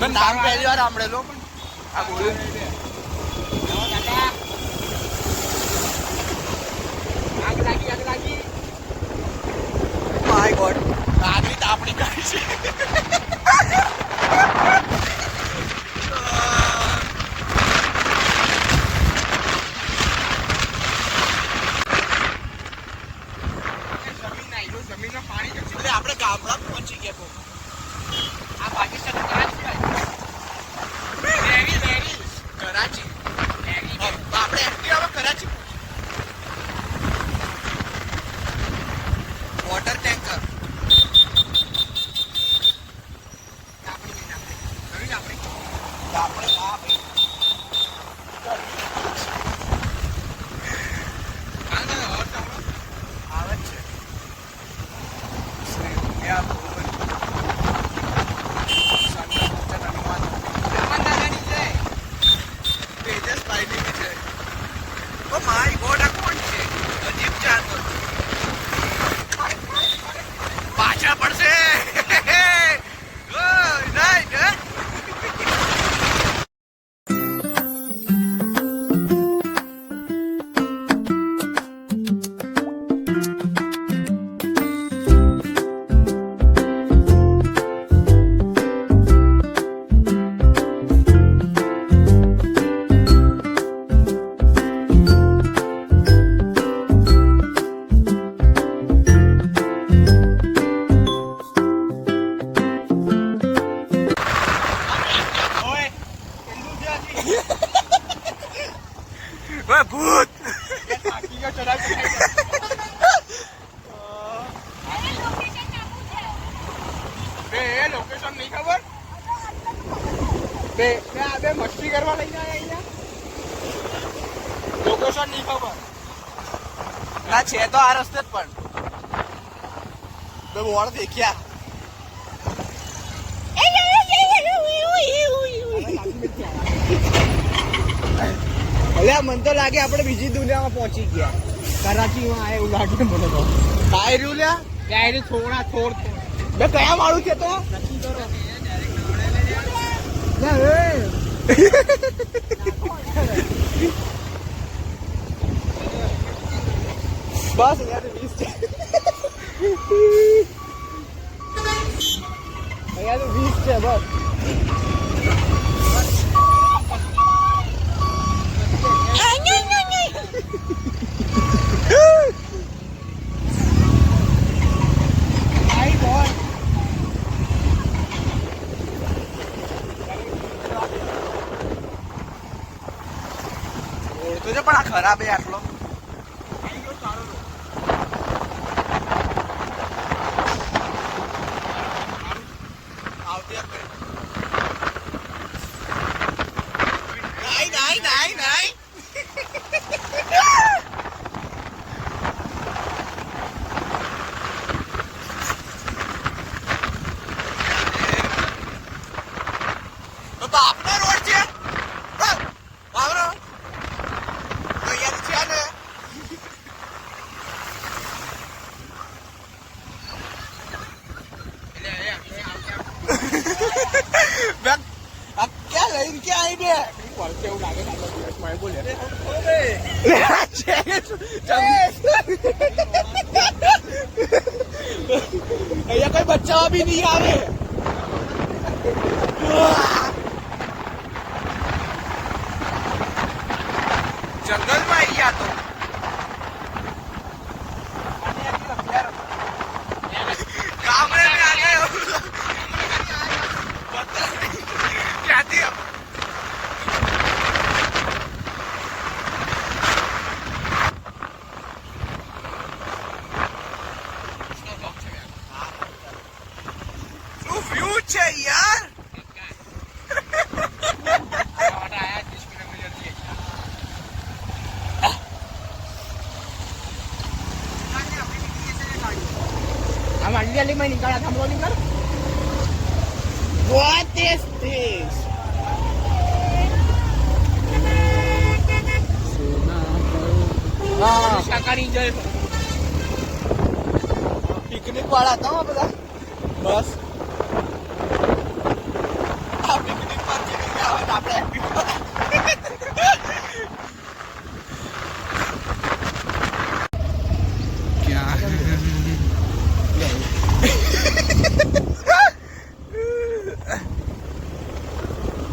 મેં નામ પહેલી વાર સાંભળેલો પણ આ બોલ્યું આગ લાગી માય ગોડ આગની તાપણી કરી છે જમીનનું પાણી જશે. એટલે આપણે ગામડા પહોંચી ગયા આ પાકિસ્તાન કરાચી આપણે એક્ટિવા કરાચી વોટર ટેન્કર આપણે આ ભાઈ આવે જ છે શ્રી ઉમિયા ભુવન સંગમ હનુમાન તેજસભાઈની વિજય ઓ માય ગોડ આ કોણ છે અજીબ જાનવર પાછા પડશે રાઈટ ભૂત લોકેશન નહીં ખબર બે મસ્તી કરવા લઈ જાય અહીંયા લોકેશન નહીં ખબર ના છે તો આ રસ્તે જ પણ બે બોર્ડ દેખ્યા અલ્યા મને તો લાગે આપણે બીજી દુનિયામાં પહોંચી ગયા કરાચીમાં આ એવું લાગે મને તો કાંઈ રહ્યું લ્યા ડાયરી થોડ બે કયા માળું છે તો નક્કી કરો બસ અહીંયા 20 છે અહીંયા તો 20 છે બસ ઓળખો છે પણ આ ખરાબ એ આટલો નહીં તો આપનો રોડ છે આવરો અહીંયા છે ને બેન આ ક્યાં લઈને ક્યાં આવી બે એવું લાગે દિવસમાં બોલે અહીંયા કોઈ બચ્ચા બી નહીં આવે જંગલમાં અહીંયા તો ગામડે में आ गए ક્યાંથી શું વ્યૂ છે યાર हम अंडी में निकाला था हम लोग निकाल What is this? હા શાકાહારી જય પિકનિક વાળા હતા બધા બસ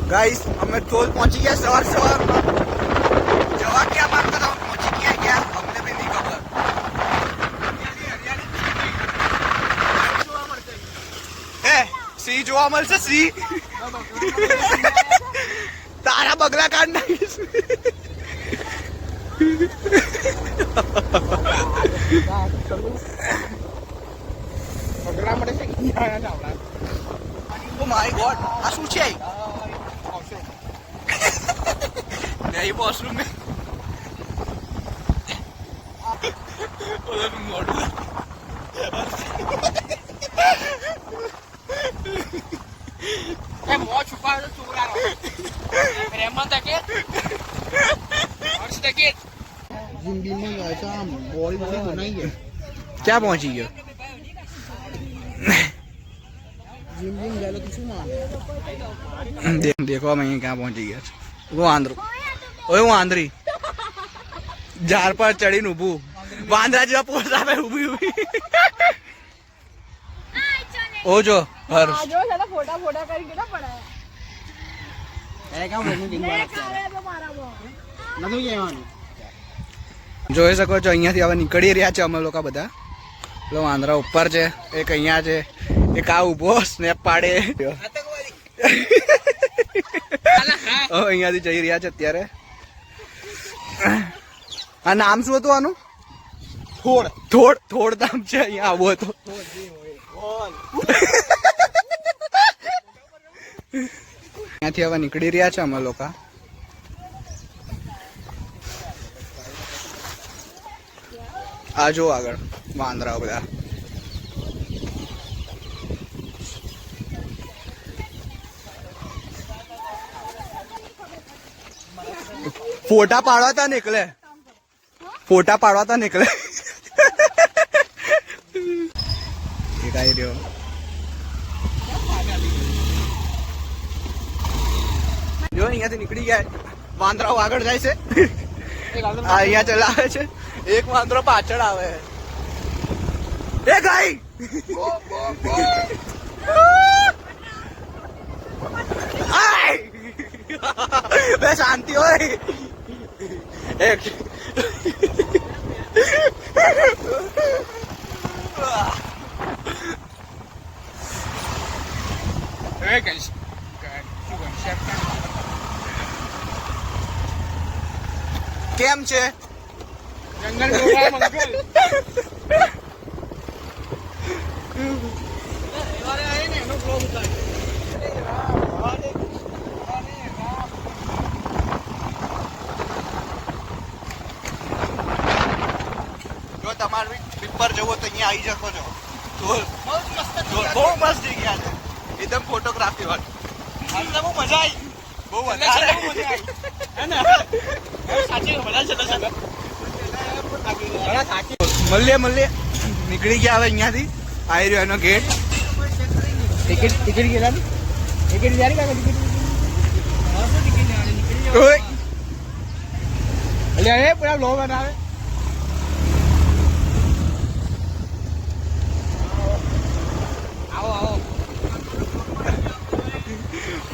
ગાઈસ અમે ટોલ પહોંચી ગયા સવારમાં જવા ક્યાં માંગતા હતા પહોંચી ગયા અમને બી નહીં ખબર હે સિંહ જોવા મળશે સિંહ તારા બગલા કાઢ નાખીશ બગલા મળે છે ઓ માય ગોડ આ શું છે નહીં વોશરૂમ में મોડું મોં છુપાવ્યો ચોરાનો પ્રેમમાં તકે હર્ષ તકે જિંદગીમાં ગયો છે આમ બોડી બનાવી ગયો ક્યાં પહોંચી ગયો जिम गया तो શું માને देखो हम यहीं कहाँ पहुंची गया वो आंध्र ओए वो आंध्री ઝાડ પર ચડીને ઊભું વાંદરા જેવા પોઝ આપે ઊભી ઊભી ઓ જો હર્ષ જો સાલા ફોટા ફોટા કરી કેલા પડાયા એ કામ મને ડિંગ મેં ખાવે તો મારા બો નતું જવાનું જોઈ શકો છો અહીંયાથી હવે નીકળી રહ્યા છે અમે લોકો બધા પેલો વાંદરા ઉપર છે એક અહીંયા છે એક આ ઊભો સ્નેપ પાડે અહીંયાથી જઈ રહ્યા છે અત્યારે આ નામ શું હતું આનું થોડ થોડ થોડ નામ છે અહીંયા આવો હતો અહીંયાથી હવે નીકળી રહ્યા છે અમે લોકો આ જો આગળ વાંદરા બધા फोटा पाड़वा था निकले फोटा पाड़वा था निकले जो અહીંયાથી નીકળી ગયા વાંદરાઓ આગળ જાય છે અહીંયા ચલાવે છે એક વાંદરો પાછળ આવે એ ગાઈ બે શાંતિ હોય એક કેમ છે જંગલ તમારે પર જવો તો અહીંયા આવી શકો છો બહુ મસ્ત જગ્યા છે એકદમ ફોટોગ્રાફી વાળી બહુ મજા આવી બહુ વધારે મળીએ નીકળી ગયા હવે અહીંયાથી આવી રહ્યો એનો ગેટ ટિકિટ કેટલા ટિકિટ જારી કાકા ટિકિટ એટલે પૂરા લો બનાવે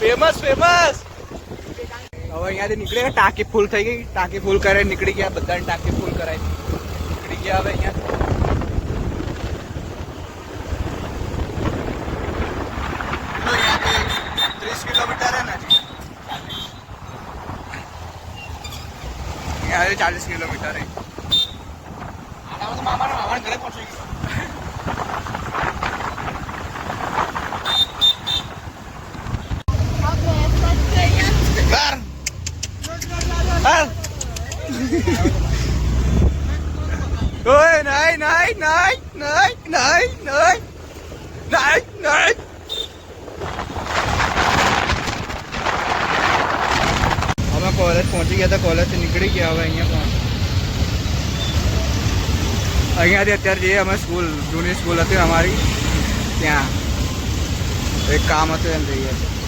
फेमस फेमस હવે અહીંયાથી નીકળે ટાંકી ફૂલ થઈ ગઈ ટાંકી ફૂલ કરે નીકળી ગયા બધાને ટાંકી ફૂલ કરાય નીકળી ગયા હવે અહીંયા 30 કિલોમીટર હે ને यहाँ 40 किलोमीटर है मामा घरे पहुंचेगी Ôi này này này này này này này này અમે કોલેજ પહોંચી ગયા હતા કોલેજ થી નીકળી ગયા હવે અહીંયા અહીંયાથી અત્યારે જઈએ અમે સ્કૂલ જૂની સ્કૂલ હતી અમારી ત્યાં એક કામ હતું એમ જઈએ છીએ